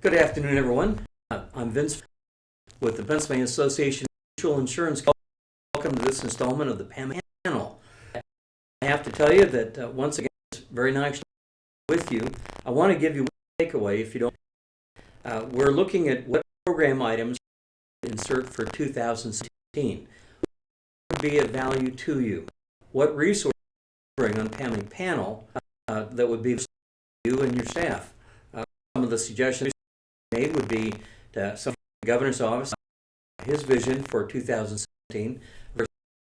Good afternoon, everyone. I'm Vince with the Pennsylvania Association of Mutual Insurance. Welcome to this installment of the PAMIC panel. I have to tell you that once again, it's very nice to be with you. I want to give you a takeaway if you don't. We're looking at what program items to insert for 2017. What would be of value to you? What resources bring on PAMIC panel that would be for you and your staff? Some of the suggestions made would be to some of the governor's office, his vision for 2017 versus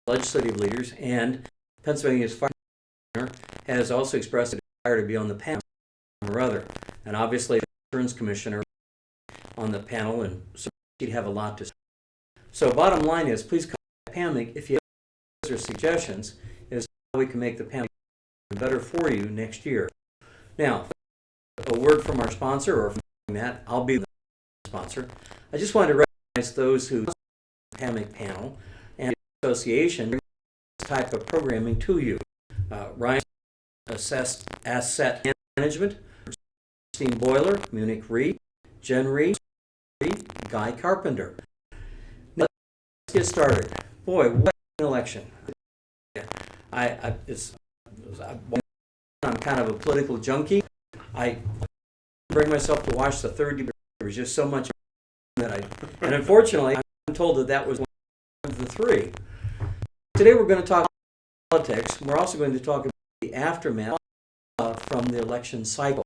legislative leaders, and Pennsylvania's fire commissioner has also expressed a desire to be on the panel or other. And obviously, the insurance commissioner on the panel, and so he'd have a lot to say. So, bottom line is, please contact PAMIC if you have or suggestions as to how we can make the PAMIC better for you next year. Now, a word from our sponsor, or from that, I'll be the sponsor. I just wanted to recognize those who the PAMIC panel and the association bring this type of programming to you. Ryan Assessed Asset Management, Steam Boiler, Munich Re, Jen Re, Guy Carpenter. Now, let's get started. Boy, what an election. I'm kind of a political junkie. I bring myself to watch the third debate. There was just so much and unfortunately, I'm told that was one of the three. Today we're going to talk about politics. We're also going to talk about the aftermath from the election cycle.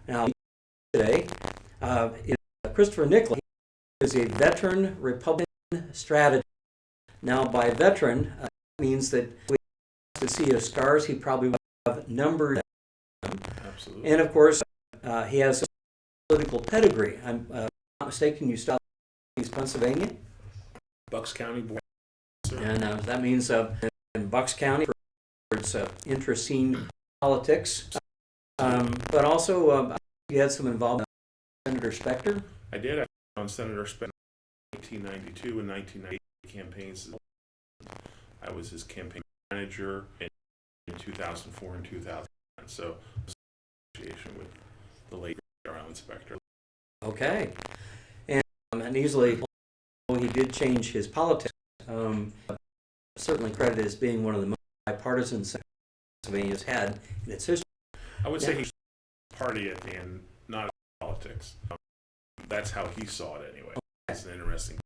Now, today, Christopher Nicholas is a veteran Republican strategist. Now, by veteran, that means that we have to see his scars. He probably would have numbered them. Absolutely. And of course, he has a political pedigree. I'm not mistaken, you stopped in Pennsylvania? Bucks County board. And that means in Bucks County, it's interesting politics. But also, you had some involvement with Senator Specter? I did. I was on Senator Specter in 1992 and 1998 campaigns. I was his campaign manager in 2004 and 2009. So, association with the late Alan Specter. Okay. And easily, he did change his politics. Certainly credited as being one of the most bipartisan Pennsylvania's had in its history. I would say he's party at the end, not politics. That's how he saw it anyway. It's an interesting.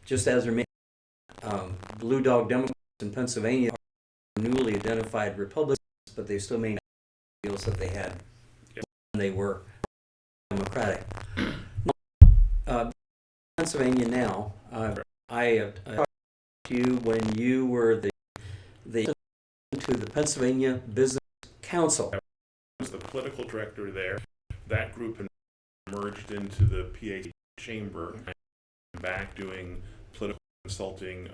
Just as there may Blue Dog Democrats in Pennsylvania are newly identified Republicans, but they still maintain deals that they had when they were Democratic. Pennsylvania now. I talked to you when you were the to the Pennsylvania Business Council. I was the political director there. That group merged into the PA Chamber. I'm back doing political consulting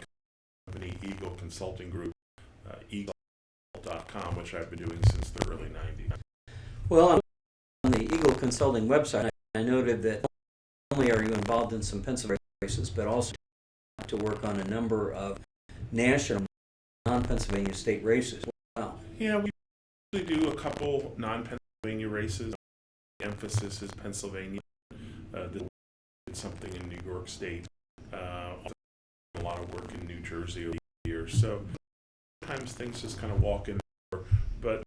company Eagle Consulting Group, eagle.com, which I've been doing since the early 90s. Well, on the Eagle Consulting website, I noted that not only are you involved in some Pennsylvania races, but also to work on a number of national non-Pennsylvania state races. Wow. Yeah, we usually do a couple non-Pennsylvania races. The emphasis is Pennsylvania. Did something in New York State. A lot of work in New Jersey over the years. So sometimes things just kind of walk in there, but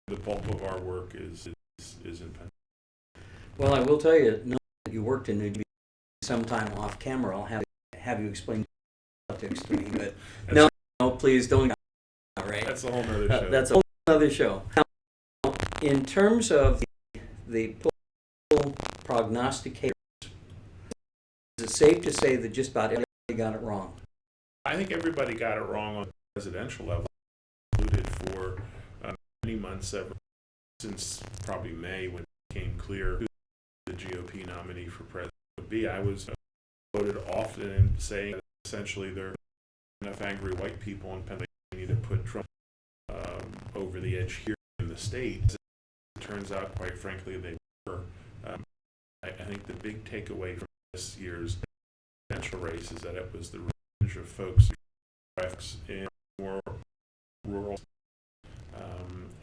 the bulk of our work is in Pennsylvania. Well, I will tell you, knowing that you worked in New Jersey sometime off camera, I'll have you explain politics to me. But no, please don't. All right. That's a whole other show. That's a whole other show. Now, in terms of the political prognosticators, is it safe to say that just about everybody got it wrong? I think everybody got it wrong on the presidential level, included for many months ever since probably May when it became clear who the GOP nominee for president would be. I was voted often in saying that essentially there are enough angry white people in Pennsylvania to put Trump over the edge here in the state. As it turns out, quite frankly, they were. I think the big takeaway from this year's presidential race is that it was the range of folks in more rural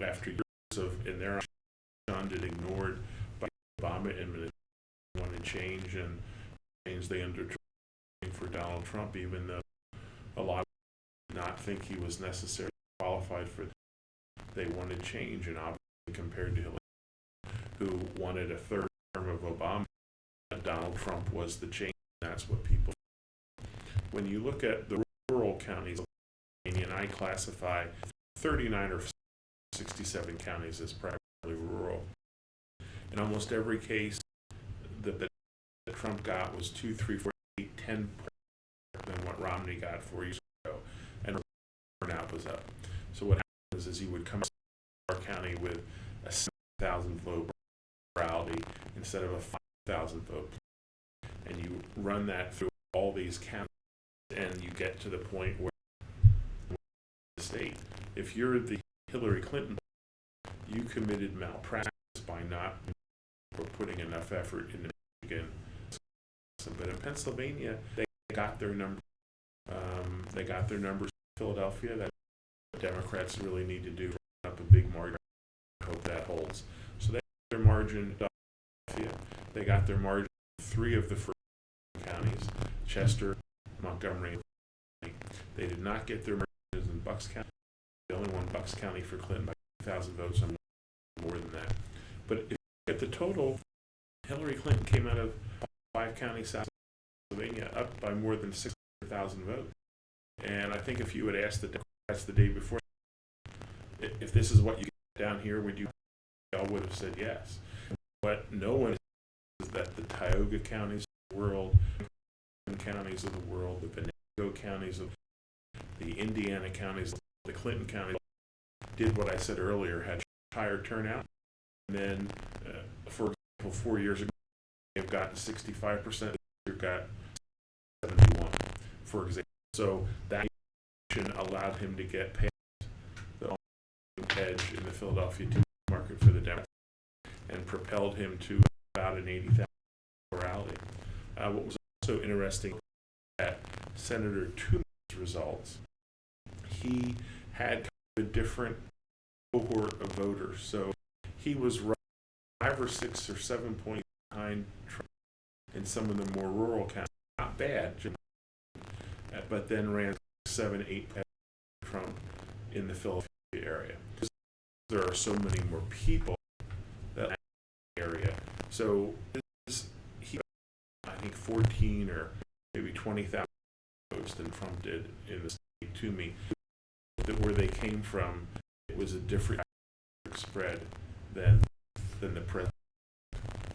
after years of, in their shunned and ignored by Obama administration wanted change, and change they undertook for Donald Trump, even though a lot did not think he was necessarily qualified for. They wanted change, and obviously compared to Hillary, who wanted a third term of Obama, Donald Trump was the change. That's what people. When you look at the rural counties, and I classify 39 or 67 counties as primarily rural. In almost every case, that Trump got was 2, 3, 4, 8, 10 than what Romney got 4 years ago, and turnout was up. So what happens is you would come to our county with a 7,000 vote plurality instead of a 5,000 vote, and you run that through all these counties, and you get to the point where the state, if you're the Hillary Clinton, you committed malpractice by not putting enough effort into Michigan. But in Pennsylvania, they got their numbers. They got their numbers in Philadelphia. That Democrats really need to do up a big margin. I hope that holds. So they got their margin in Philadelphia. They got their margin in 3 of the first counties: Chester, Montgomery. They did not get their margins in Bucks County. They only won Bucks County for Clinton by 2,000 votes, or more than that. But if you look at the total, Hillary Clinton came out of 5 counties south of Pennsylvania up by more than 600,000 votes. And I think if you had asked the Democrats the day before, if this is what you get down here, would you? They all would have said yes. What no one is that the Tioga counties of the world, the counties of the world, the Venango counties of the Indiana counties, the Clinton counties did what I said earlier, had higher turnout. And then, for example, 4 years ago, they've gotten 65%. You've got 71, for example. So that allowed him to get past the edge in the Philadelphia TV market for the Democrats and propelled him to about an 80,000 plurality. What was also interesting at Senator Toomey's results, he had kind of a different cohort of voters. So he was 5 or 6 or 7 points behind Trump in some of the more rural counties. Not bad, but then ran 7, 8 past Trump in the Philadelphia area. There are so many more people that area. So he, I think, 14 or maybe 20,000 votes than Trump did in the state to me. Where they came from, it was a different spread than the president.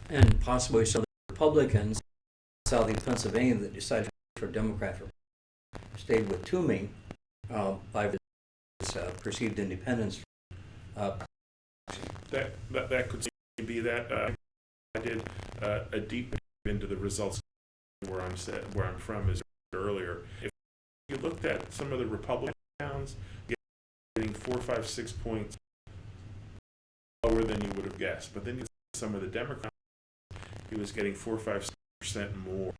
And possibly some of the Republicans in southeast Pennsylvania that decided for Democrat stayed with Toomey by his perceived independence. That could be that. I did a deep dive into the results where I'm from is earlier. If you looked at some of the Republican towns, getting 4, 5, 6 points lower than you would have guessed, but then you see some of the Democrats, he was getting 4, 5, 6% more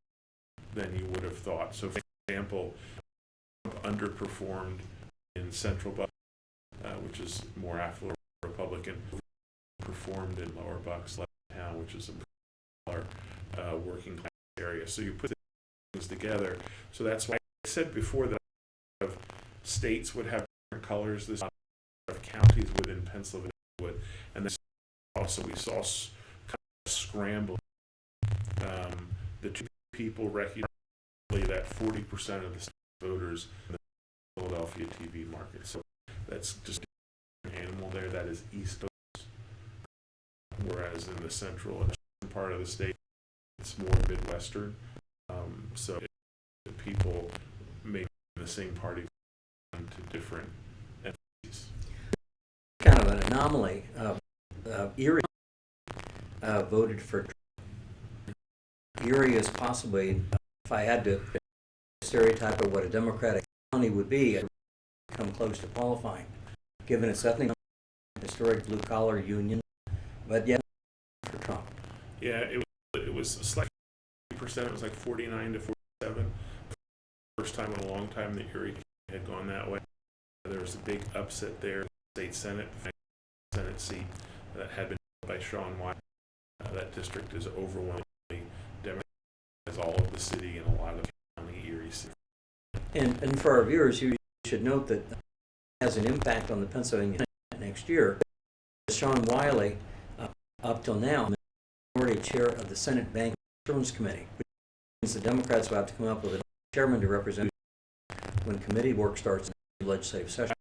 than you would have thought. So, for example, Trump underperformed in Central Bucks, which is more affluent Republican, performed in Lower Bucks, Town, which is a working class area. So you put things together. So that's why I said before that states would have different colors. This of counties within Pennsylvania would, and then also we saw kind of scramble. The two people recognized that 40% of the voters in the Philadelphia TV market. So that's just an animal there. That is East Coast, whereas in the central and part of the state, it's more Midwestern. So the people may be in the same party to different entities. Kind of an anomaly. Erie voted for Trump. Erie is possibly, if I had to stereotype of what a Democratic county would be, it would come close to qualifying, given its ethnic, historic blue-collar union, but yet for Trump. Yeah, it was slightly percent. It was like 49 to 47. First time in a long time that Erie had gone that way. There was a big upset there. State Senate seat that had been by Sean White. That district is overwhelmingly Democrat, as all of the city and a lot of county Erie City. And for our viewers, you should note that it has an impact on the Pennsylvania Senate next year. Sean Wiley, up till now, minority chair of the Senate Bank Insurance Committee, which means the Democrats will have to come up with a chairman to represent when committee work starts in the legislative session.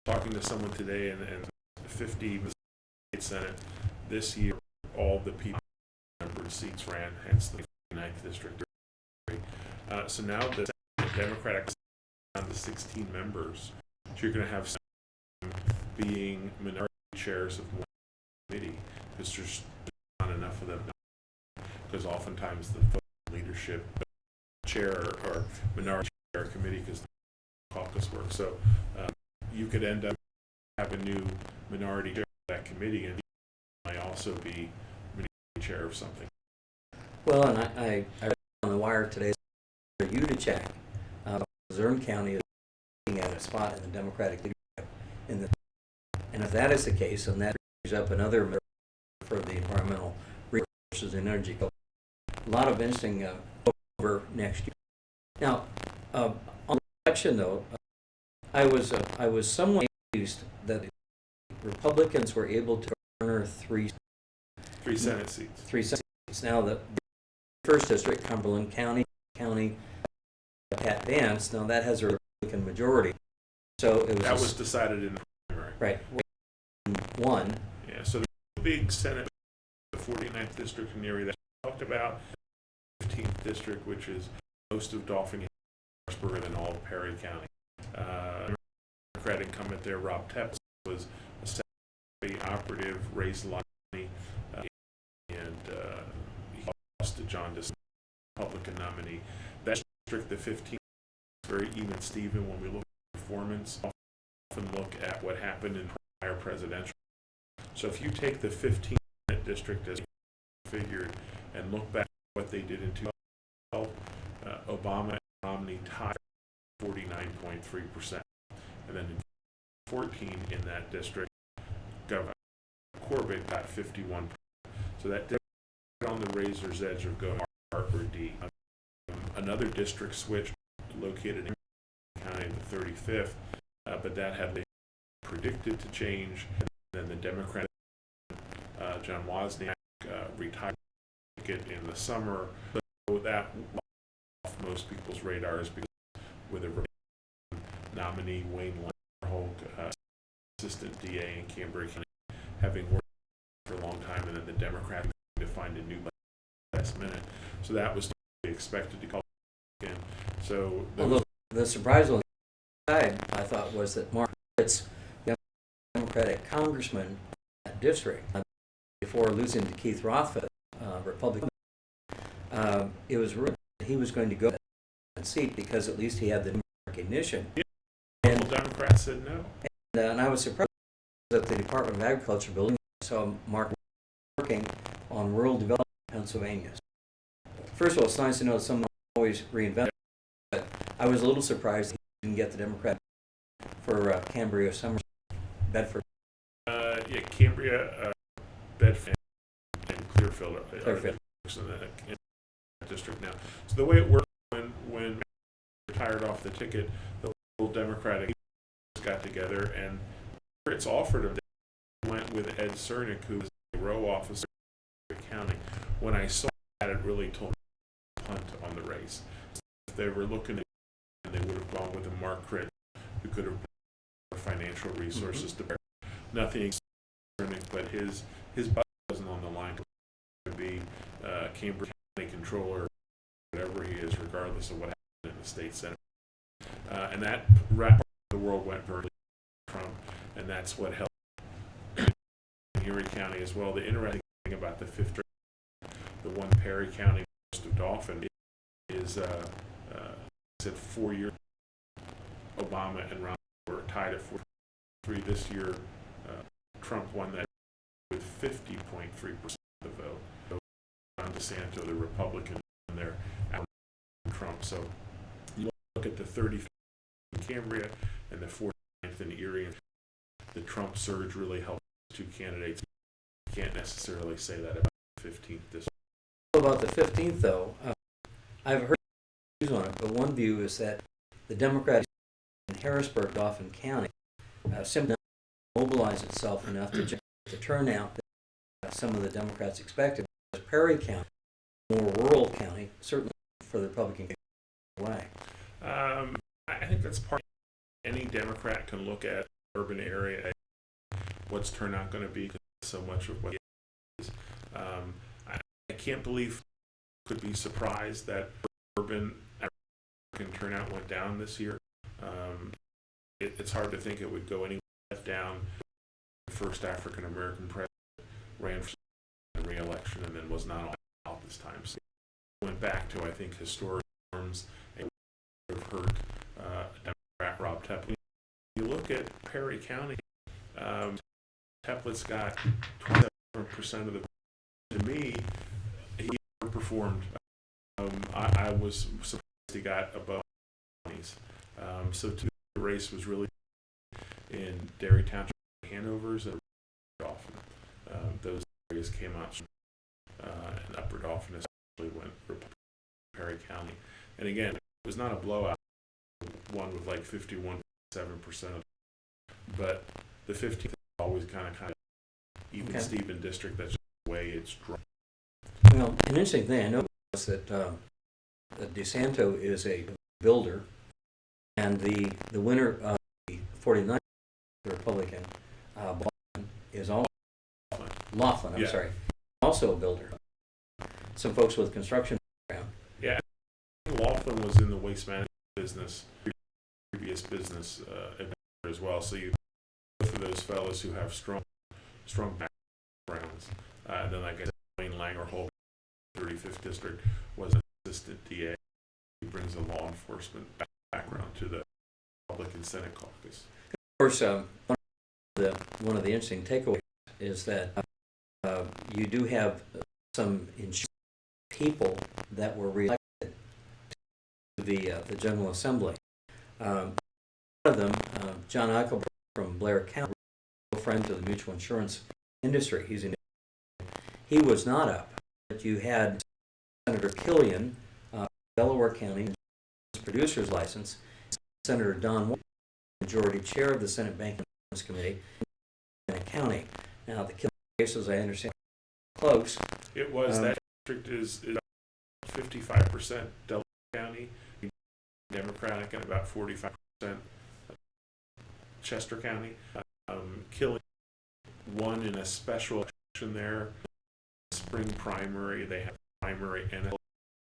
Talking to someone today, and 50 state Senate this year, all the people numbered seats ran, hence the 9th district. So now the Democratic down to 16 members. So you're going to have some being minority chairs of one committee because there's not enough of them. Because oftentimes the leadership chair or minority chair committee because the caucus work. So you could end up having a new minority chair of that committee, and might also be minority chair of something. Well, and I read on the wire today for you to check. Luzerne County is looking at a spot in the Democratic leadership. And if that is the case, then that brings up another for the environmental resources and energy. A lot of interesting over next year. Now, on the election, though, I was somewhat pleased that the Republicans were able to garner three Senate seats. Now, the first district, Cumberland County, Pat Vance. Now that has a Republican majority, so it was decided in the primary. Right, one. Yeah. So the big Senate, the 49th district in Erie that we talked about, 15th district, which is most of Dauphin and Harrisburg and all of Perry County. Democratic incumbent there, Rob Tepps, was a Senate operative, raised a lot of money, and he lost to John DeSantis, Republican nominee. That district, the 15th, is very even Steven when we look at performance. Often look at what happened in prior presidential. So if you take the 15th district as figured and look back at what they did in 2012, Obama and Romney tied 49.3%. And then in 14 in that district, Governor Corbett got 51%. So that on the razor's edge of going R or D. Another district switch located in County, the 35th, but that had been predicted to change. And then the Democrat, John Wozniak, retired in the summer. So that off most people's radars because with a nominee, Wayne Holk, assistant DA in Cambria County, having worked for a long time, and then the Democrat to find a new last minute. So that was to be expected to call again. So although the surprise on the side, I thought, was that Mark Ritz, the Democratic congressman in that district, before losing to Keith Rothfeld, Republican, it was rumored that he was going to go to that seat because at least he had the recognition. Yeah. And the Democrats said no. And I was surprised that the Department of Agriculture building saw Mark working on rural development in Pennsylvania. First of all, it's nice to know that someone always reinvented, but I was a little surprised he didn't get the Democrat for Cambria, Somerset, Bedford. Yeah, Cambria, Bedford, and Clearfield are in that district now. So the way it worked when retired off the ticket, the little Democratic got together and it's offered him. They went with Ed Cernick, who was a row officer in the county. When I saw that, it really told me to punt on the race. If they were looking at it, they would have gone with a Mark Critt, who could have brought financial resources to bear. Nothing Cernick, but his budget wasn't on the line to be Cambridge County Controller, whatever he is, regardless of what happened in the state senate. And that part of the world went very Trump, and that's what helped in Erie County as well. The interesting thing about the 5th district, the one Perry County, most of Dauphin, is said 4 years. Obama and Romney were tied at 4-3 this year. Trump won that with 50.3% of the vote. So John DeSantis, the Republican, and they're out Trump. So you look at the 35th in Cambria and the 49th in Erie. The Trump surge really helped two candidates. You can't necessarily say that about 15th district. About the 15th, though, I've heard views on it, but one view is that the Democrats in Harrisburg, Dauphin County, simply not mobilize itself enough to generate the turnout that some of the Democrats expected. Perry County, more rural county, certainly for the Republican way. I think that's part. Any Democrat can look at urban area, what's turnout going to be, because so much of what it is. I can't believe could be surprised that urban African turnout went down this year. It's hard to think it would go any down. The first African American president ran for re-election and then was not out this time. So it went back to, I think, historic norms. And we've heard Democrat Rob Tepley. You look at Perry County, Teplett's got 27% of the. To me, he performed. I was surprised he got above 20s. So to me, the race was really in Derry Township, Hanover's, and Dauphin. Those areas came out, and Upper Dauphin especially went for Perry County. And again, it was not a blowout. One with like 51.7%, but the 15th is always kind of even Steven district. That's just the way it's drawn. Well, an interesting thing I know is that DeSanto is a builder, and the winner of the 49th Republican is also Laughlin. I'm sorry, also a builder. Some folks with construction background. Yeah, Laughlin was in the waste management business, previous business as well. So you both of those fellows who have strong backgrounds. And then, like I said, Wayne Langerholm, 35th district, was an assistant DA. He brings a law enforcement background to the Republican Senate caucus. Of course, one of the interesting takeaways is that you do have some people that were reelected to the General Assembly. One of them, John Eichelberg from Blair County, a friend to the mutual insurance industry. He was not up, but you had Senator Killian, Delaware County, producer's license, Senator Don Warren, majority chair of the Senate Banking and Finance Committee in a county. Now, the Killian case, as I understand, close. It was that district is 55% Delaware County, Democratic, and about 45% Chester County. Killian won in a special election there. Spring primary, they had primary and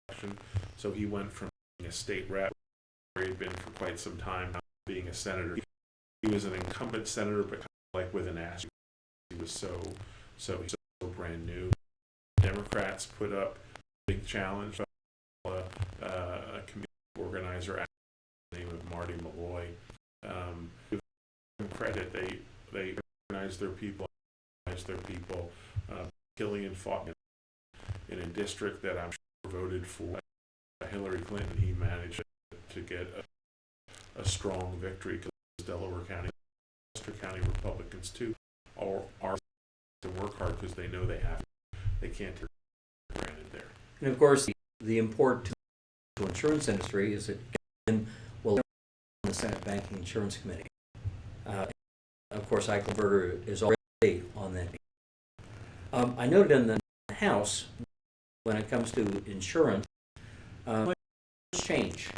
election, so he went from being a state rep, where he'd been for quite some time, being a senator. He was an incumbent senator, but kind of like with an asterisk. He was so brand new. Democrats put up a big challenge. A community organizer, the name of Marty Malloy. Give them credit, they organized their people. Killian fought in a district that I'm sure voted for Hillary Clinton. He managed to get a strong victory because Delaware County, Chester County Republicans too are to work hard because they know they can't take it for granted there. And of course, the import to the insurance industry is that will the Senate Banking Insurance Committee. Of course, Eichelberger is already on that. I noted in the House, when it comes to insurance, much change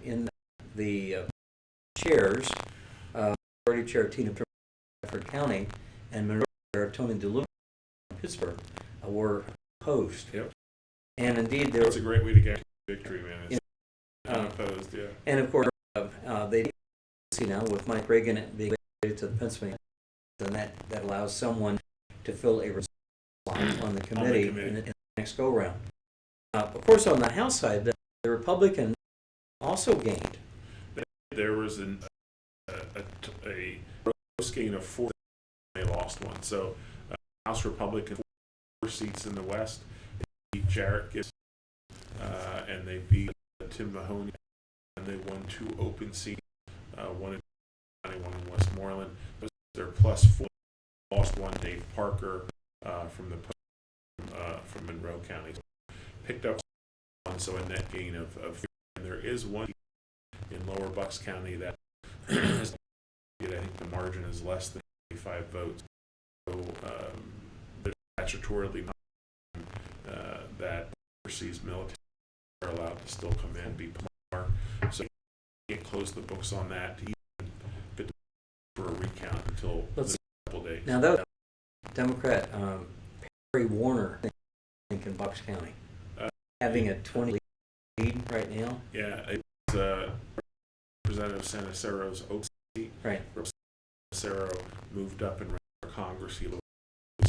in the chairs. Majority Chair Tina Turner, Bedford County, and Minority Chair Tony DeLuca from Pittsburgh were opposed. Yep. And indeed, that's a great way to get victory, man. It's unopposed, yeah. And of course, they see now with Mike Reagan being related to the Pennsylvania, then that allows someone to fill a slot on the committee in the next go round. Of course, on the House side, the Republicans also gained. There was a close gain of 4. They lost one. So House Republicans 4 seats in the West. They beat Jarrett Gibbs, and they beat Tim Mahoney, and they won 2 open seats. One in County, one in Westmoreland. They're +4. Lost one, Dave Parker from the from Monroe County. Picked up one, so a net gain of and there is one in Lower Bucks County that I think the margin is less than 25 votes. So there's statutorily that overseas military are allowed to still come in and be part. So you can't close the books on that to even get for a recount until a couple days. Now that Democrat Perry Warner, I think in Bucks County, having a 20 lead right now. Yeah, it's Representative Sanacero's Oak seat. Right. Sanacero moved up and ran for Congress. He was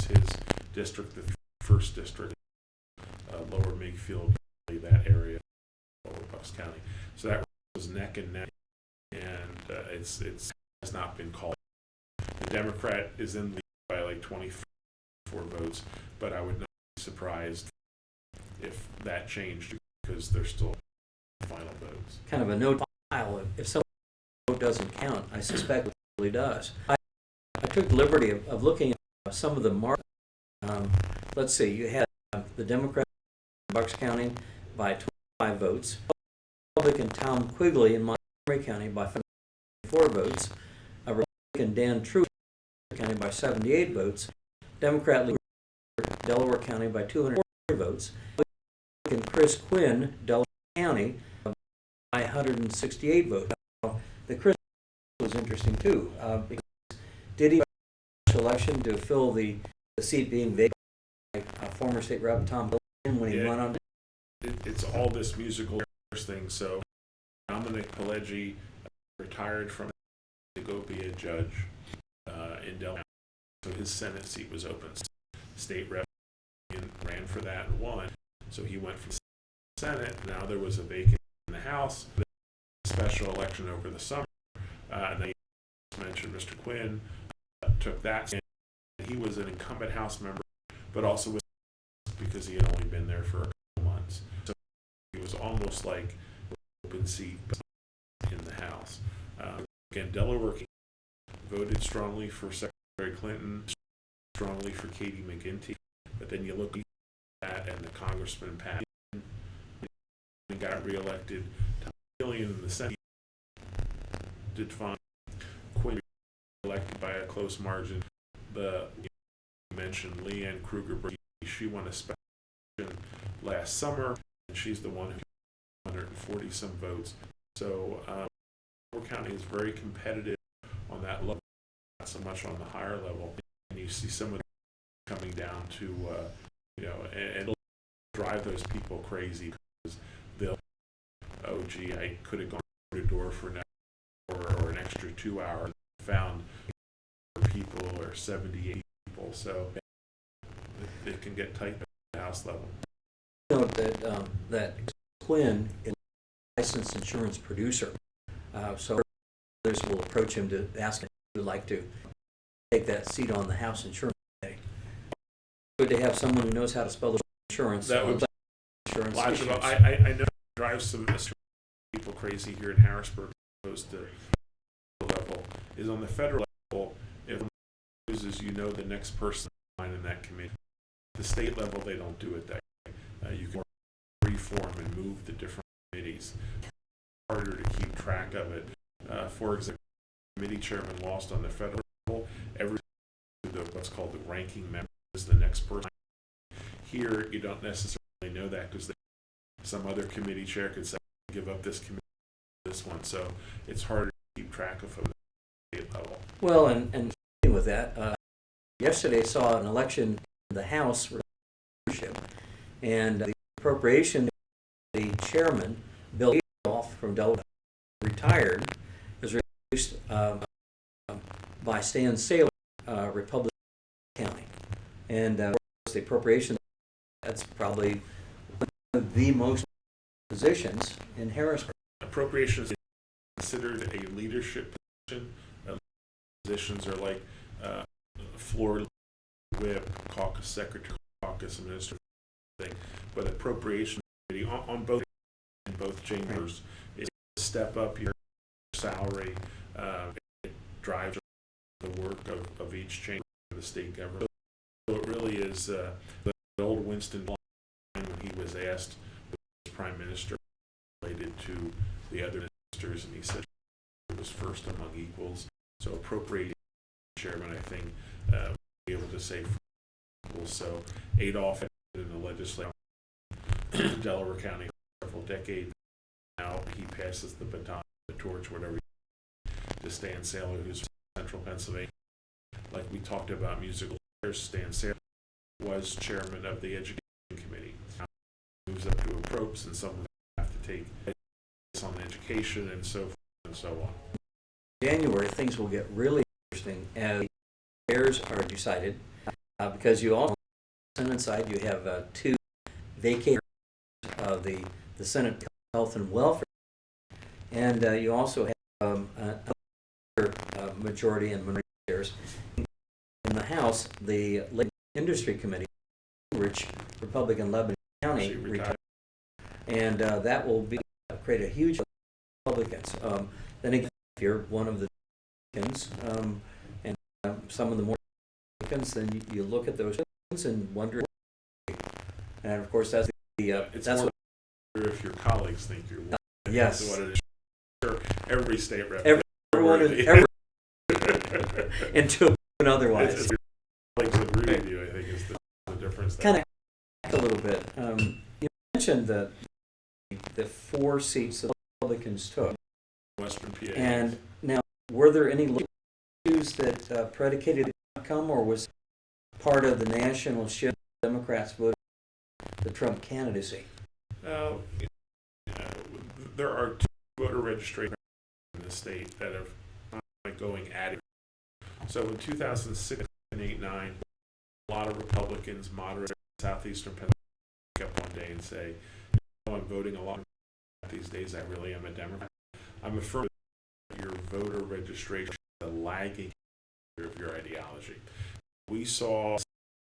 his district, the first district, Lower Makefield, that area, Lower Bucks County. So that was neck and neck, and it's has not been called. The Democrat is in the lead by like 24 votes, but I would not be surprised if that changed because they're still final votes. Kind of a no file. If some vote doesn't count, I suspect it really does. I took the liberty of looking at some of the marks. Let's see, you had the Democrat in Bucks County by 25 votes, Republican Tom Quigley in Montgomery County by 54 votes, a Republican Dan True in County by 78 votes, Democrat Lee Delaware County by 240 votes, Republican Chris Quinn, Delaware County by 168 votes. The Chris was interesting too, because did he election to fill the seat being vacant by former state rep Tom Billiken when he went on. It's all this musical thing. So Dominic Pileggi retired from to go be a judge in Delaware, so his Senate seat was open. State rep ran for that and won, so he went from Senate. Now there was a vacancy in the House. Special election over the summer, and then you mentioned Mr. Quinn took that. And he was an incumbent House member, but also was because he had only been there for a couple months. So he was almost like an open seat in the House. Again, Delaware voted strongly for Secretary Clinton, strongly for Katie McGinty, but then you look at that and the Congressman Pat got reelected. In the Senate did fine. Quinn elected by a close margin. You mentioned Leanne Kruger, she won a special election last summer, and she's the one who got 140 some votes. So Delaware County is very competitive on that level, not so much on the higher level. And you see some of them coming down to and it'll drive those people crazy because they'll, oh gee, I could have gone door to door for an hour or an extra 2 hours, found people or 78 people, so it can get tight at the House level. Note that Quinn is a licensed insurance producer, so others will approach him to ask him if he would like to take that seat on the House Insurance Committee. Good to have someone who knows how to spell the insurance. That would insurance issues. I know it drives some people crazy here in Harrisburg opposed to the level is on the federal level. If loses, the next person in that committee. The state level, they don't do it that way. You can reform and move the different committees. It's harder to keep track of it. For example, committee chairman lost on the federal level. What's called the ranking member is the next person. Here, you don't necessarily know that because some other committee chair could say, give up this committee, this one. So it's harder to keep track of the state level. Well, and with that, yesterday saw an election in the House leadership, and the appropriation, the chairman, Bill Adolph from Delaware, retired, was reduced by Stan Saylor, Republican County. And the appropriation, that's probably one of the most positions in Harrisburg. Appropriations is considered a leadership position. Positions are like floor whip, caucus secretary, caucus administrator, thing. But appropriation committee on both in both chambers is to step up your salary. It drives the work of each chamber of the state government. So it really is the old Winston Klein, when he was asked as prime minister related to the other ministers, and he said it was first among equals. So appropriate chairman, I think, would be able to say equals. So Adolph in the legislature, Delaware County for several decades. Now he passes the baton, the torch, whatever, to Stan Saylor, who's from Central Pennsylvania. Like we talked about musical chairs, Stan Saylor was chairman of the Education Committee. Now he moves up to a Probst, and some have to take on education and so forth and so on. In January, things will get really interesting as chairs are decided, because you also, on the Senate side, you have two vacators of the Senate Health and Welfare, and you also have another majority and minority chairs. In the House, the Labor Industry Committee, which Republican Lebanon County She retired. and that will create a huge Republicans. Then again, if you're one of the Republicans, and some of the more Republicans, then you look at those things and wonder. And of course, that's It's that's more what, if your colleagues think you're one. yes. That's what it is. Sure, every state rep. Everyone until otherwise. Like to agree with you, I think is the difference. Kind of a little bit. You mentioned the 4 seats the Republicans took, Western PA. and now were there any issues that predicated the outcome, or was part of the national shift Democrats voted for the Trump candidacy? There are 2 voter registrations in the state that are going at it. So in 2006 and 8, 9, a lot of Republicans, moderate southeastern Pennsylvania, wake up one day and say, I'm voting a lot these days. I really am a Democrat. I'm affirming that your voter registration is a lagging of your ideology. We saw a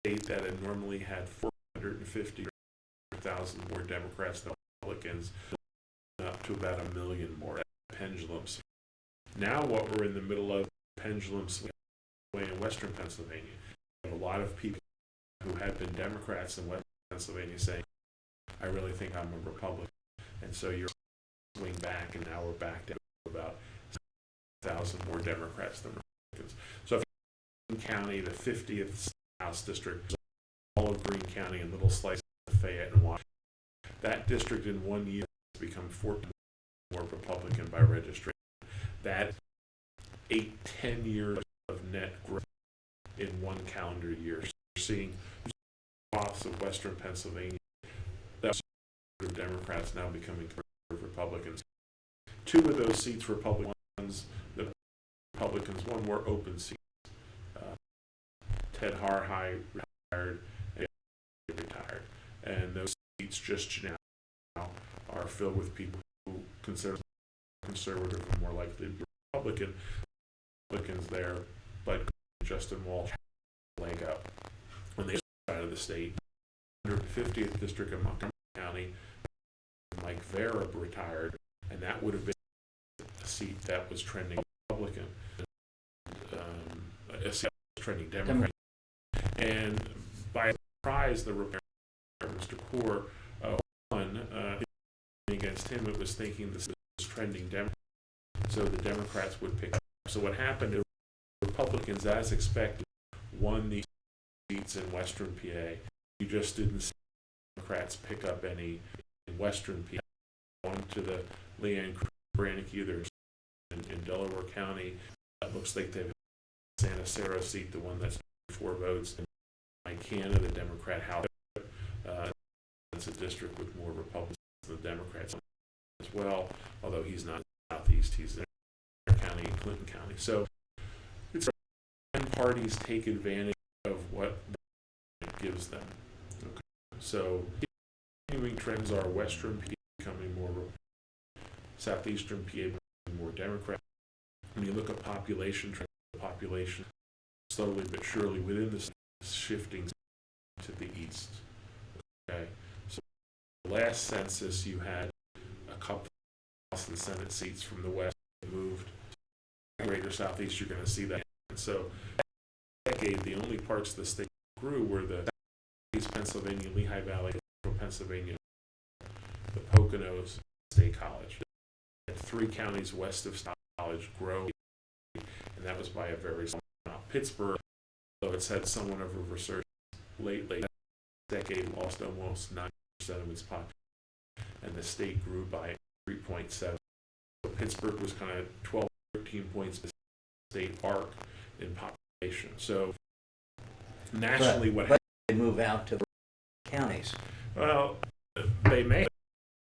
state that had normally had 450,000 more Democrats than Republicans, up to about 1 million more pendulums. Now what we're in the middle of, pendulums in Western Pennsylvania. We have a lot of people who had been Democrats in Western Pennsylvania saying, I really think I'm a Republican. And so you're swing back, and now we're back down to about 1,000 more Democrats than Republicans. So if Greene County, the 50th House District, all of Greene County and little slices of Fayette and Washington, that district in 1 year has become 14 more Republican by registration. That 8-10 years of net growth in 1 calendar year. So we're seeing swaths of Western Pennsylvania that are Democrats now becoming Republicans. 2 of those seats Republicans, the Republicans, 1 more open seat. Ted Harhide retired, and retired, and those seats just now are filled with people who consider conservative and more likely to be Republican. Republicans there, but Justin Walsh leg up on the other side of the state. 150th district of Montgomery County, Mike Vera retired, and that would have been a seat that was trending Republican, a seat that was trending Democrat. And by surprise, the Republican, Mr. Poore, won. Against him, it was thinking this was trending Democrat, so the Democrats would pick up. So what happened is Republicans, as expected, won these seats in Western PA. You just didn't see Democrats pick up any in Western PA. One to the Leanne Brannick either in Delaware County. It looks like they've Santa Sarah seat, the one that's 4 votes. And Mike Hanna, the Democrat House, it's a district with more Republicans than the Democrats as well, although he's not Southeast, he's in County and Clinton County. So it's 10 parties take advantage of what it gives them. Okay. So continuing trends are Western PA becoming more Southeastern PA becoming more Democrat. When you look at population trends, the population slowly but surely within the state is shifting to the east. Okay. So the last census you had a couple House and Senate seats from the west moved to greater southeast. You're going to see that. And so decade, the only parts of the state grew were the East Pennsylvania, Lehigh Valley, Central Pennsylvania, the Poconos State College. And 3 counties west of State College grow, and that was by a very small amount. Pittsburgh, though it's had somewhat of a resurgence lately, that decade lost almost 9% of its population, and the state grew by 3.7. So Pittsburgh was kind of 12, 13 points the state arc in population. So nationally, what happened? They move out to the counties. Well, they may.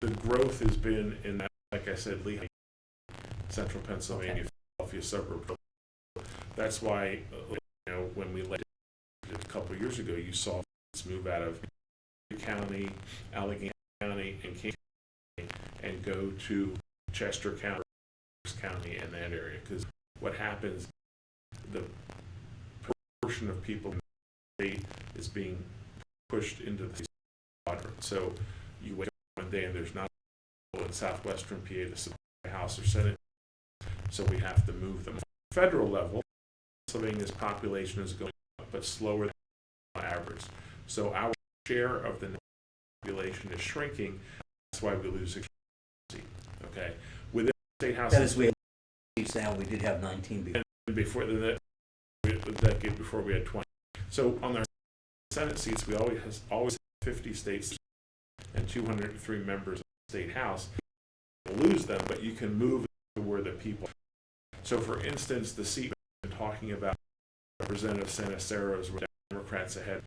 The growth has been in that, like I said, Lehigh, Central Pennsylvania, okay. Philadelphia suburb. That's why, when we left a couple of years ago, you saw us move out of County, Allegheny County, and King County, and go to Chester County, County, and that area. Because what happens, the proportion of people in the state is being pushed into the quadrant. So you wake up one day and there's not in southwestern PA to support the House or Senate, so we have to move them. Federal level, Pennsylvania's population is going up, but slower than average. So our share of the population is shrinking. That's why we lose a seat. Okay, within the state house. That is, we have seats now. We did have 19 before. And before the decade before, we had 20. So on our Senate seats, we always have 50 states and 203 members of the state house. You lose them, but you can move to where the people. So, for instance, the seat we've been talking about, Representative Sanacero's, where Democrats ahead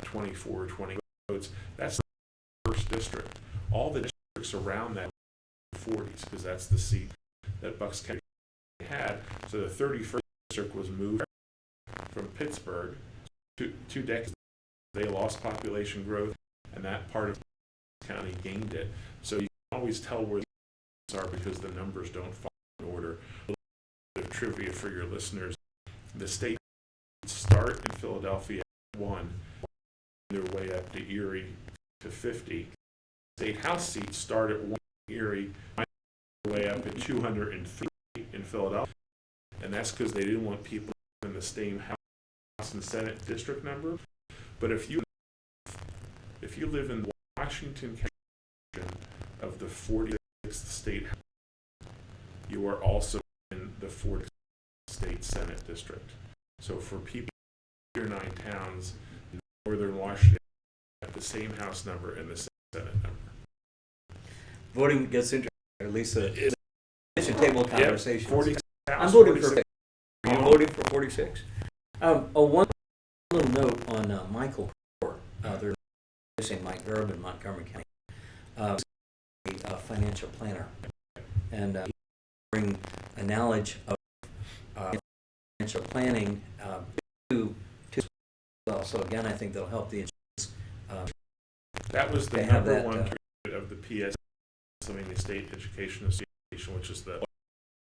24, 20 votes. That's the first district. All the districts around that are 40s, because that's the seat that Bucks County had. So the 31st district was moved from Pittsburgh. 2 decades. They lost population growth, and that part of the county gained it. So you can always tell where the are because the numbers don't fall in order. A little bit of trivia for your listeners: the state start in Philadelphia at 1, their way up to Erie to 50. State house seats start at 1 Erie, their way up at 203 in Philadelphia, and that's because they didn't want people in the same House and Senate district number. But if you live in the Washington County of the 46th state, you are also in the 46th state Senate district. So for people in 8 or 9 towns in northern Washington, have the same house number and the same Senate number. Voting gets interesting, or at least a table conversation. 46. I'm voting 46. For. Are you voting for 46? One little note on Michael Poor. There's Mike Verb in Montgomery County. A financial planner, and bring a knowledge of financial planning to well. So again, I think that'll help the insurance. That was the number one target of the PS, Pennsylvania State Education Association, which is the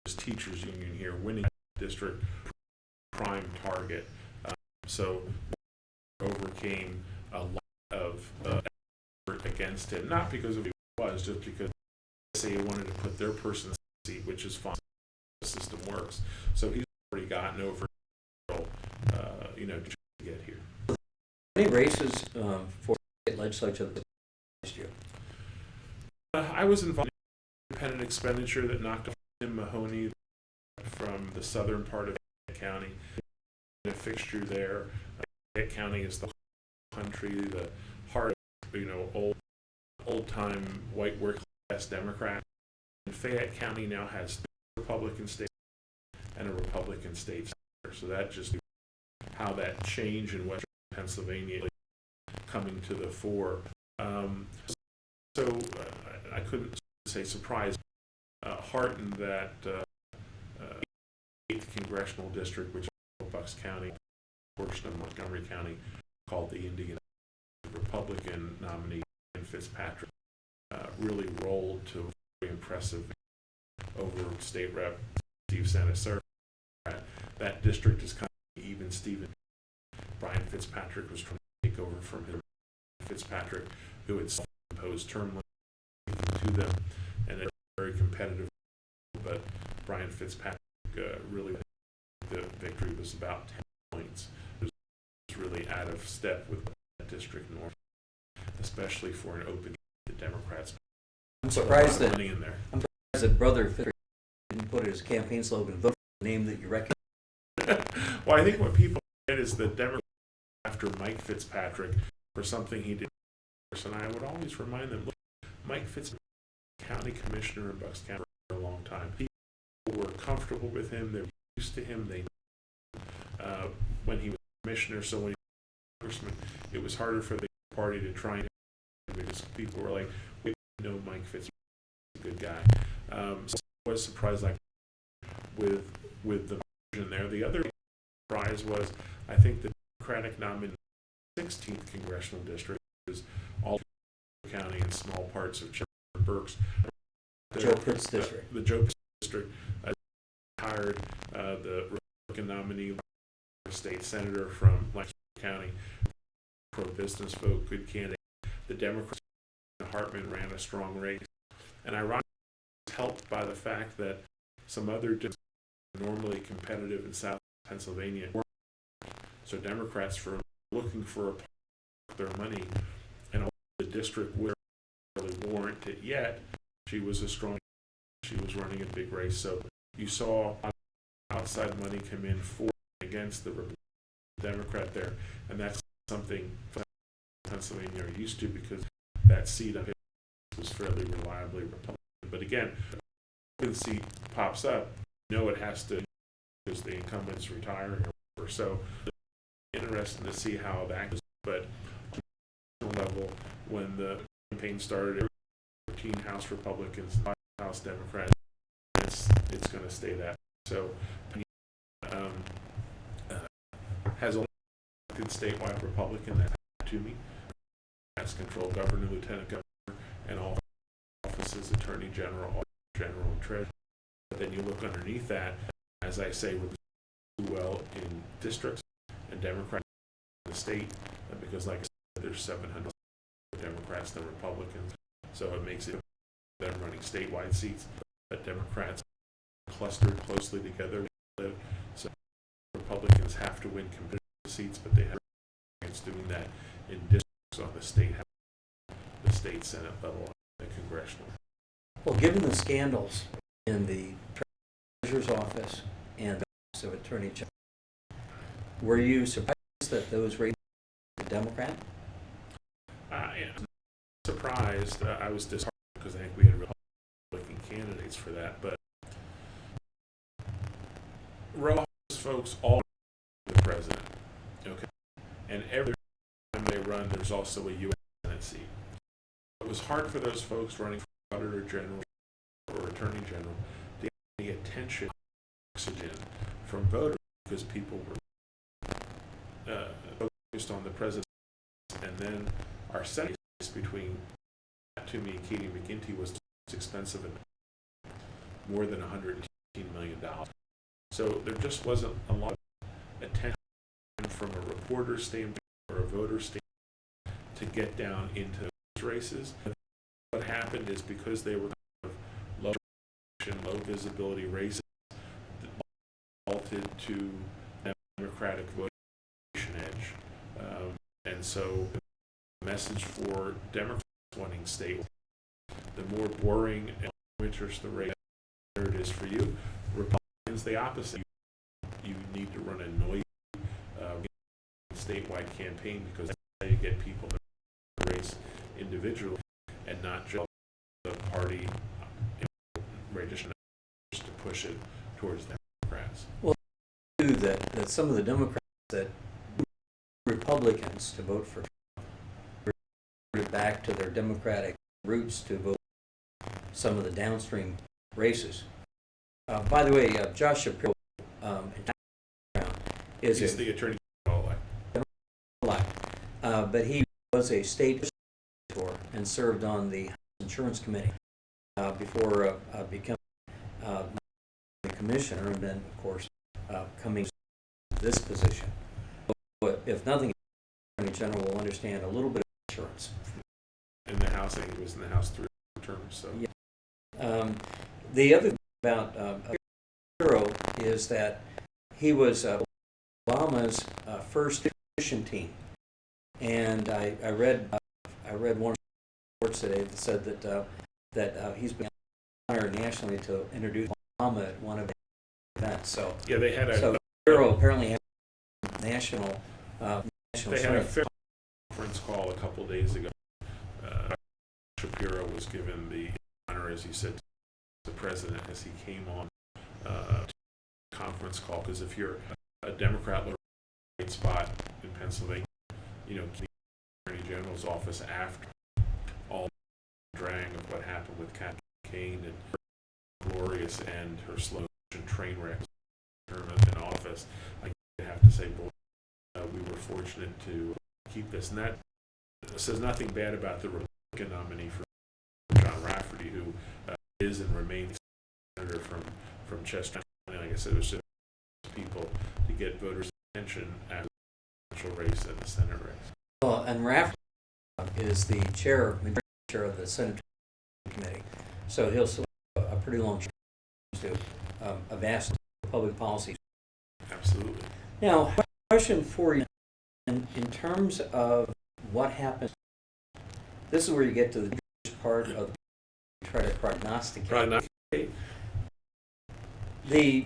teachers union here, winning district prime target. So overcame a lot of effort against him, not because of who he was, just because they wanted to put their person in the seat, which is fine. The system works. So he's already gotten over, to get here. Any races for state legislature last year? I was involved in independent expenditure that knocked off Tim Mahoney from the southern part of the county. A fixture there. Fayette County is the country, the heart of, old-time white working-class Democrat. And Fayette County now has 3 Republican states and a Republican state senator. So that just how that change in western Pennsylvania coming to the fore. So I couldn't say surprised, heartened that 8th congressional district, which is Bucks County, portion of Montgomery County, called the Indian Republican nominee Fitzpatrick, really rolled to a very impressive over State Rep Steve Sanacero. That district is kind of even Steven. Brian Fitzpatrick was trying to take over from him. Fitzpatrick, who had self-imposed term limits to them, and it's very competitive. But Brian Fitzpatrick really, the victory was about 10 points. It was really out of step with the District North, especially for an open the Democrats. I'm Put a lot surprised of that money in there. Brother Fisher didn't put his campaign slogan, vote for the name that you recognize. Well, I think what people get is that Democrats after Mike Fitzpatrick for something he did, and I would always remind them, look, Mike Fitzpatrick, county commissioner in Bucks County for a long time. People were comfortable with him. They were used to him. They when he was commissioner, so when he was congressman, it was harder for the party to try and because people were like, we know Mike Fitzpatrick is a good guy. So I was surprised like with the version there. The other surprise was I think the Democratic nominee 16th congressional district is all county and small parts of Berks. Joe Pitt's district. The Joe Pitt district hired the Republican nominee, state senator from Lancaster County, pro-business vote, good candidate. The Democrats, Hartman ran a strong race, and ironically, it was helped by the fact that some other districts normally competitive in South Pennsylvania. So Democrats were looking for a part of their money, and the district wouldn't really warrant it yet. She was running a big race. So you saw outside money come in for and against the Democrat there, and that's something Pennsylvania are used to because that seat up was fairly reliably Republican. But again, when the seat pops up, you know it has to because the incumbent's retiring or so. Interesting to see how that goes. But level, when the campaign started, 13 House Republicans, 5 House Democrats. It's going to stay that. So has a good statewide Republican that to me has control governor, lieutenant governor, and all offices, attorney general, and treasurer. But then you look underneath that, as I say, we're doing well in districts and Democrats in the state, because like I said, there's 700 Democrats than Republicans, so it makes it them running statewide seats. But Democrats clustered closely together, so Republicans have to win competitive seats, but they have experience doing that in districts on the state Senate level, and the congressional. Well, given the scandals in the treasurer's office and the office of attorney general, were you surprised that those races were Democrat? Yeah, surprised. I was disheartened because I think we had Republican candidates for that, but row office folks all the president, okay, and every time they run, there's also a U.S. Senate seat. It was hard for those folks running for Auditor General or Attorney General to get any attention, oxygen from voters because people were focused on the president, and then our Senate race between Toomey and Katie McGinty was expensive and more than $115 million. So there just wasn't a lot of attention from a reporter standpoint or a voter standpoint to get down into those races. What happened is because they were low visibility races that resulted to Democratic voting edge. And so the message for Democrats wanting state, the more boring and interest the race it is for you. Republicans, the opposite. You need to run a noisy statewide campaign because that's how you get people to race individually and not just the party registration to push it towards the Democrats. Well, that some of the Democrats that Republicans to vote for Trump reverted back to their Democratic roots to vote for some of the downstream races. By the way, Josh Shapiro He's the attorney general elect, but he was a state legislator and served on the House Insurance Committee before becoming the commissioner, and then, of course, coming to this position. But if nothing, the attorney general will understand a little bit of insurance. In the House, I think he was in the House 3 terms. So yeah. The other thing about Shapiro is that he was Obama's first transition team, And I read one of the reports today that said that he's been honored nationally to introduce Obama at one of the events. So Yeah, they had so the Bureau apparently has national they had a fair conference call a couple days ago. Shapiro was given the honor, as he said, to the president as he came on conference call. Because if you're a Democrat right spot in Pennsylvania, you know, the Attorney General's office after all the drang of what happened with Kathy Kane and her glorious end, her slow motion train wreck term in office, I have to say, boy, we were fortunate to keep this. And that says nothing bad about the Republican nominee for John Rafferty, who is and remains senator from Chester. Like I said, it was just people to get voters' attention at the presidential race and the Senate race. Well, and Rafferty is the chair of the Senate committee, so he'll still have a pretty long to a vast public policy. Absolutely. Now, question for you: in terms of what happens, this is where you get to the part of try to prognosticate. The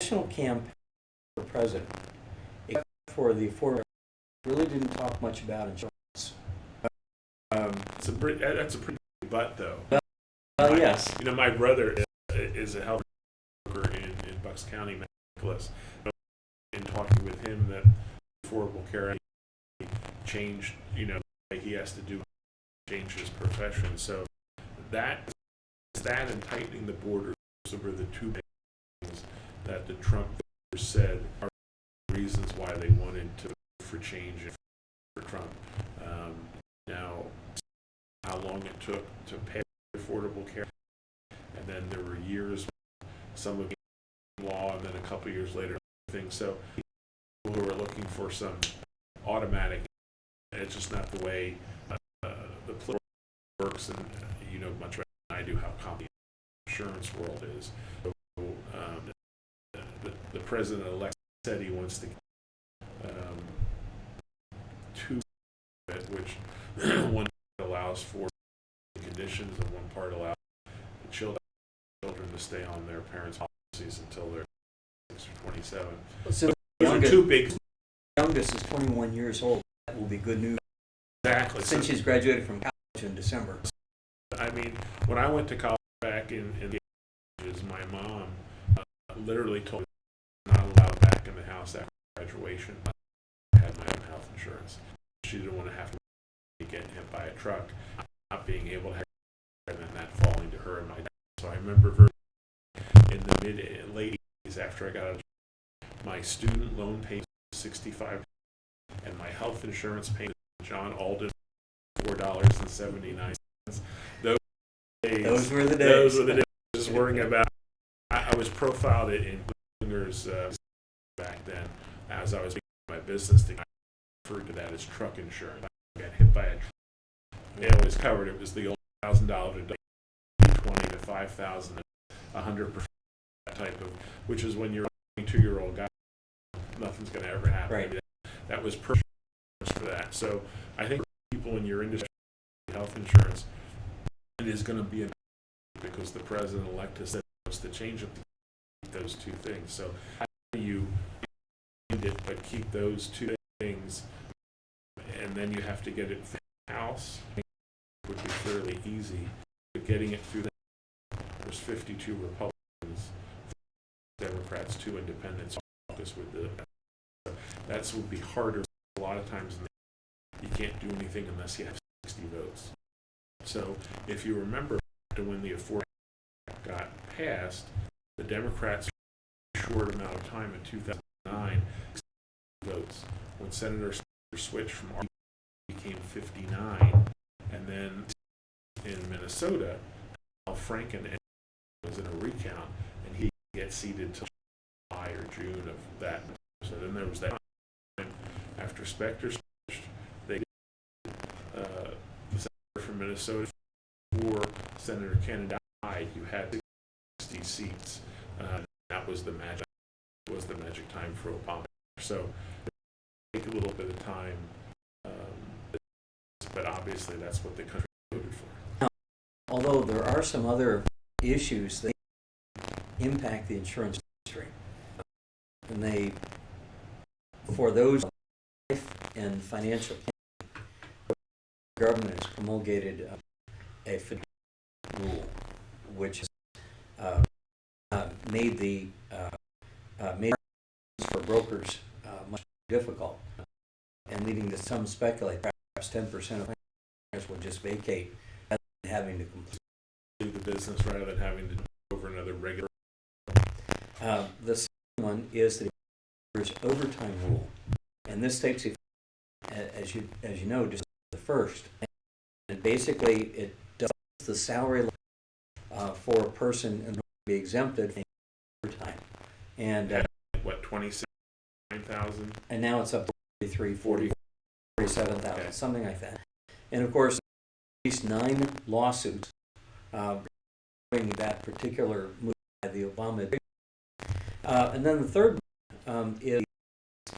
national campaign for president, except for the affordable, really didn't talk much about insurance. That's a pretty big butt, though. Yes. You know, my brother is a health worker in Bucks County, Nicholas. In talking with him, that Affordable Care Act changed, you know, he has to do change his profession. So that and tightening the borders were the two things that the Trump voters said are reasons why they wanted to vote for change for Trump. Now, how long it took to pass Affordable Care, and then there were years, some of the law, and then a couple years later, things. So people who are looking for some automatic, it's just not the way the political works, and you know much better than I do how complicated the insurance world is. So, the president-elect said he wants to two, which one allows for conditions and one part allows the children to stay on their parents' policies until they're 6 or 27. So those are two big. Youngest is 21 years old. That will be good news. Exactly. Since she's graduated from college in December. I mean, when I went to college back in the 80s, my mom literally told me not allowed back in the house after graduation. I had my own health insurance. She didn't want to have to be getting hit by a truck, not being able to have, and then that falling to her and my dad. So I remember in the late 80s, after I got out of my student loan payment was $65, and my health insurance payment, John Alden, $4.79. Those were the days. Just worrying about. I was profiled in Klinger's back then as I was making my business. I referred to that as truck insurance. I got hit by a truck. They always covered it. Was the old $1,000 deductible, 20 to 5,000, 100% type of, which is when you're a 22-year-old guy, nothing's going to ever happen. Right. That was perfect for that. So I think people in your industry, health insurance, it is going to be because the president-elect has said he wants to change it to keep those two things. So how do you end it but keep those two things, and then you have to get it through the House, would be fairly easy. But getting it through there's 52 Republicans, Democrats, 2 independents, caucus with the that would be harder a lot of times. You can't do anything unless you have 60 votes. So if you remember when the Affordable Act got passed, the Democrats, for a short amount of time in 2009, votes. When Senator switched from R became 59, and then in Minnesota, Al Franken was in a recount, and he gets seated till July or June of that. So then there was that time after Specter switched, they the senator from Minnesota or Senator Kennedy died. You had 60 seats. That was the magic. Was the magic time for Obama. So it took a little bit of time but obviously that's what the country voted for. Although there are some other issues that impact the insurance industry, and for those life and financial planning, the government has promulgated a fiduciary rule, which has made for brokers much difficult, and leading to some speculate perhaps 10% of planners will just vacate rather than having to complete The business rather than having to do over another regular. The second one is the overtime rule, and this takes effect, as you know, just the first. And basically, it does the salary for a person in order to be exempted from overtime. And what, 26,000? And now it's up to 43, 40, 47,000, Okay. something like that. And of course, at least 9 lawsuits bringing that particular move by the Obama administration. And then the third one is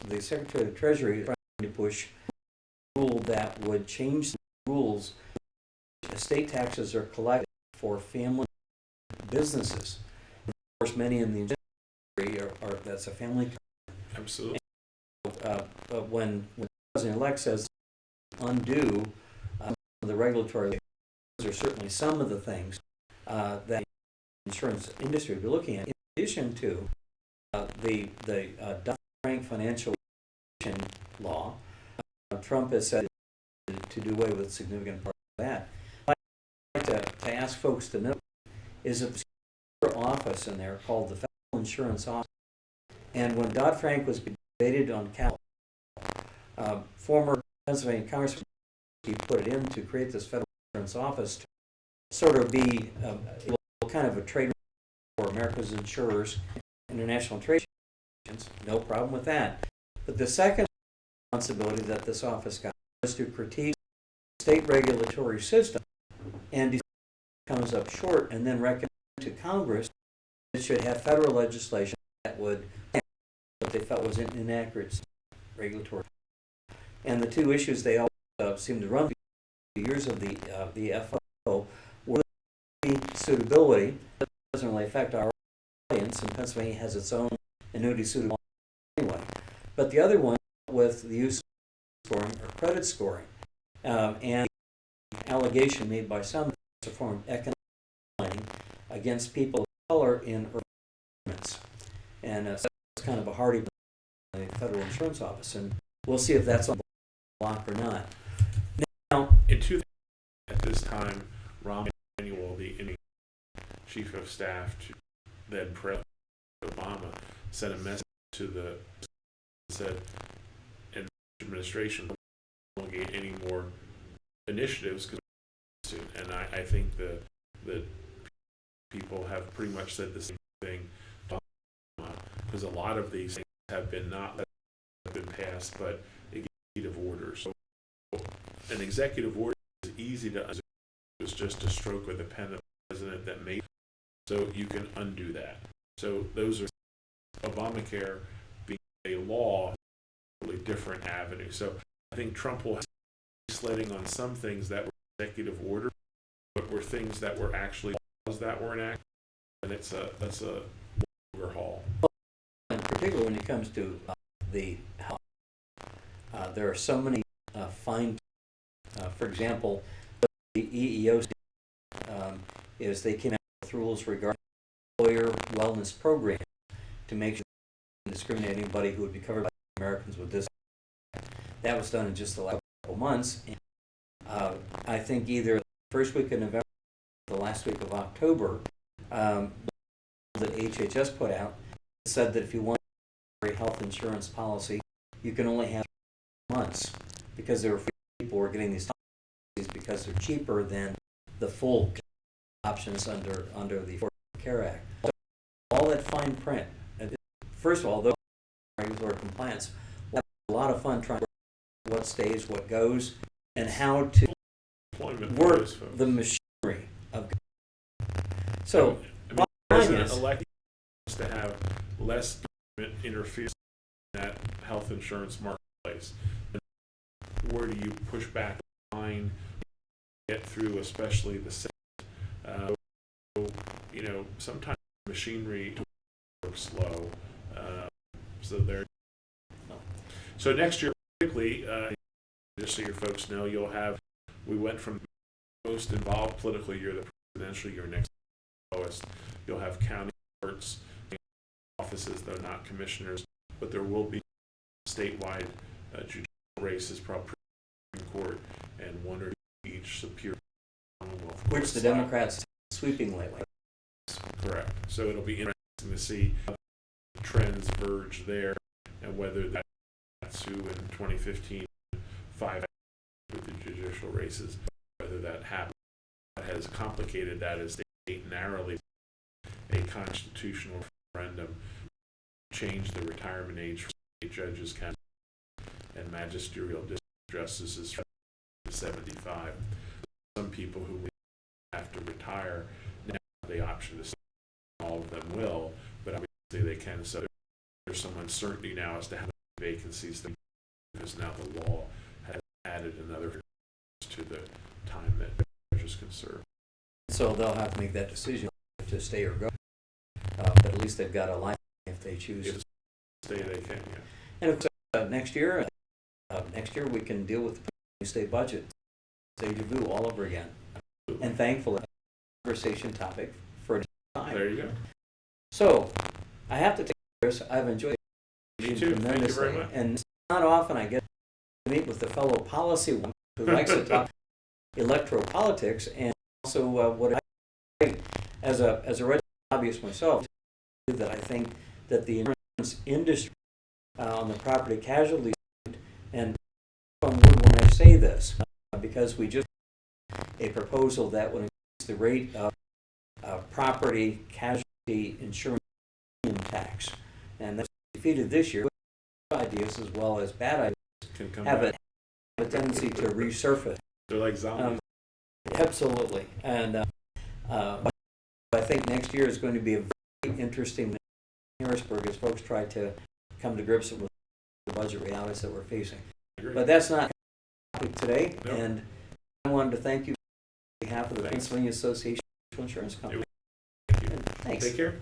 the Secretary of the Treasury is trying to push a rule that would change the rules. Estate taxes are collected for family businesses. Of course, many in the industry are that's a family. Absolutely. But when the President-elect says undo the regulatory, those are certainly some of the things that the insurance industry will be looking at. In addition to the Dodd-Frank financial law, Trump has said to do away with significant part of that. What I'd like to ask folks to know is that there's a office in there called the Federal Insurance Office. And when Dodd-Frank was debated on Capitol, former Pennsylvania Congressman put it in to create this Federal Insurance Office to sort of be kind of a trade for America's insurers, international trade agents. No problem with that. But the second responsibility that this office got was to critique the state regulatory system and decide what comes up short, and then recommend to Congress that it should have federal legislation that would what they felt was an inaccurate regulatory. And the two issues they all seem to run the years of the FO were suitability. That doesn't really affect our audience, and Pennsylvania has its own annuity suitability anyway. But the other one with the use of scoring or credit scoring, and the allegation made by some to form economic planning against people of color in urban environments. And so it's kind of a hardy the Federal Insurance Office, and we'll see if that's on the block or not. Now, In at this time, Rahm Emanuel, the chief of staff to then President Obama, sent a message to the said, and administration won't get any more initiatives and I think that people have pretty much said the same thing because a lot of these things have been passed, but executive orders. So an executive order is easy to undo. It's just a stroke of the pen of the president that made it. So you can undo that. So those are Obamacare being a law, totally different avenue. So I think Trump will have sledding on some things that were executive orders, but were things that were actually laws that were enacted, and that's a longer haul. in particular, when it comes to the health, there are so many fine. For example, the EEOC is they came out with rules regarding employer wellness program to make sure they didn't discriminate anybody who would be covered by Americans with this. That was done in just the last couple of months. And, I think either the first week of November or the last week of October, that HHS put out said that if you want a health insurance policy, you can only have months because there were people who were getting these policies because they're cheaper than the full options under the Affordable Care Act. So all that fine print. First of all, those regulatory compliance. We'll have a lot of fun trying to work what stays, what goes, and how to work the machinery of. So, the president elected to have less government interference in that health insurance marketplace. And where do you push back on line, get through, especially the sales. Sometimes machinery works slow, so next year, quickly, just so your folks know, we went from most involved political year, the presidential year, next lowest. You'll have county courts, offices, though not commissioners, but there will be statewide judicial races, probably Supreme Court, and one or two each Superior Commonwealth. Which the Democrats sweeping lately. Correct. So it'll be interesting to see how the trends verge there, and whether that's who in 2015 5 with the judicial races, whether that happens. What has complicated that is they narrowly a constitutional referendum change the retirement age for state judges and magisterial district justices from 75. Some people who have to retire now have the option to say all of them will, but obviously they can. So there's some uncertainty now as to how many vacancies, because now the law has added another to the time that judges can serve. So they'll have to make that decision to stay or go. But at least they've got a line if they choose to stay. They can, yeah. And of course, next year we can deal with the state budget, deja vu all over again. Absolutely. And thankfully, conversation topic for a time. There you go. So I have to take this. I've enjoyed it tremendously. Thank you very much. And it's not often I get to meet with a fellow policy one who likes to talk electoral politics, and also what I, as a registered lobbyist myself, that I think that the insurance industry on the property casualty side, and when I say this, because we just a proposal that would increase the rate of property casualty insurance tax, and that's defeated this year. Good ideas as well as bad ideas have a tendency to resurface. They're like zombies. Absolutely, and I think next year is going to be a very interesting in Harrisburg as folks try to come to grips with the budget realities that we're facing. But that's not the topic today, nope. And I wanted to thank you on behalf of the Pennsylvania Association of Insurance Companies. Thank you. Thanks. Take care.